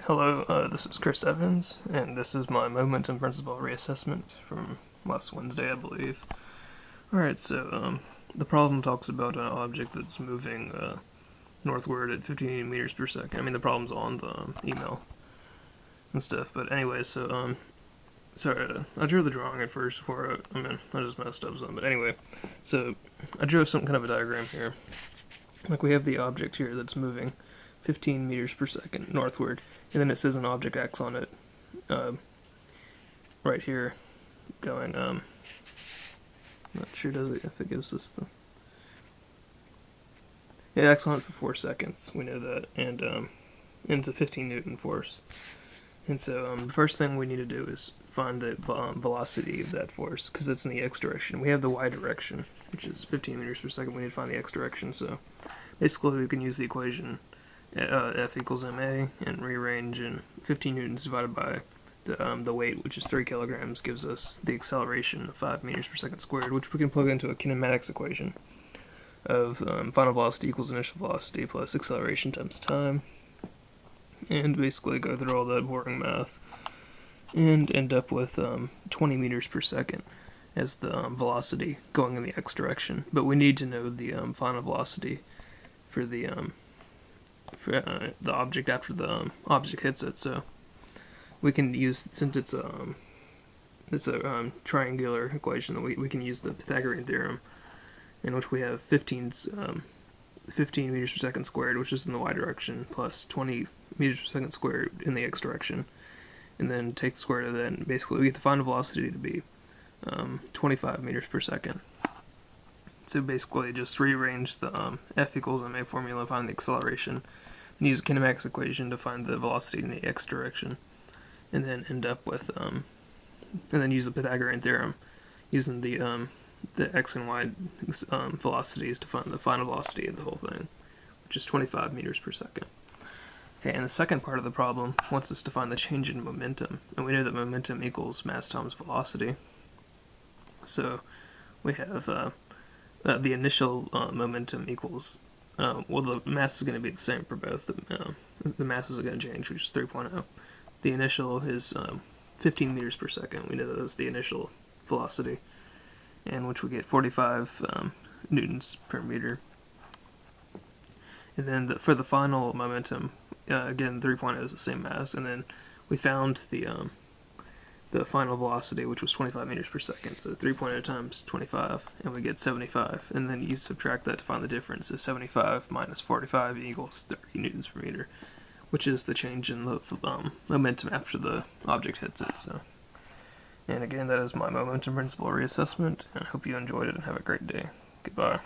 Hello, this is Chris Evans, and this is my momentum principle reassessment from last Wednesday, I believe. Alright, so the problem talks about an object that's moving northward at 15 meters per second. I mean, the problem's on the email and stuff, but anyway, so, sorry, I drew the drawing at first before I just messed up something, but anyway, so I drew some kind of a diagram here. Like, we have the object here that's moving 15 meters per second northward, and then it says an object X on it, right here, going, not sure does it, if it gives us the, yeah, X on it for 4 seconds, we know that, and it's a 15 Newton force. And so, the first thing we need to do is find the velocity of that force, because it's in the X direction. We have the Y direction, which is 15 meters per second. We need to find the X direction, so basically we can use the equation F equals ma, and rearrange, and 15 newtons divided by the weight, which is 3 kilograms, gives us the acceleration of 5 meters per second squared, which we can plug into a kinematics equation of final velocity equals initial velocity plus acceleration times time, and basically go through all that boring math and end up with 20 meters per second as the velocity going in the X direction. But we need to know the final velocity for the object after the object hits it, so we can use, since it's a triangular equation, we can use the Pythagorean theorem, in which we have 15 meters per second squared, which is in the Y direction, plus 20 meters per second squared in the X direction, and then take the square root of that, and basically we get the final velocity to be 25 meters per second. So basically just rearrange the F equals ma formula, find the acceleration, and use a kinematics equation to find the velocity in the X direction, and then end up with, and then use the Pythagorean theorem, using the X and Y velocities to find the final velocity of the whole thing, which is 25 meters per second. Okay, and the second part of the problem wants us to find the change in momentum, and we know that momentum equals mass times velocity. So we have the initial momentum equals, well, the mass is going to be the same for both. The masses are going to change, which is 3.0. The initial is 15 meters per second. We know that was the initial velocity, and which we get 45 newtons per meter. And then for the final momentum, again, 3.0 is the same mass, and then we found the final velocity, which was 25 meters per second, so 3.0 times 25, and we get 75, and then you subtract that to find the difference, so 75 minus 45 equals 30 newtons per meter, which is the change in the momentum after the object hits it. So, and again, that is my momentum principle reassessment, and I hope you enjoyed it and have a great day. Goodbye.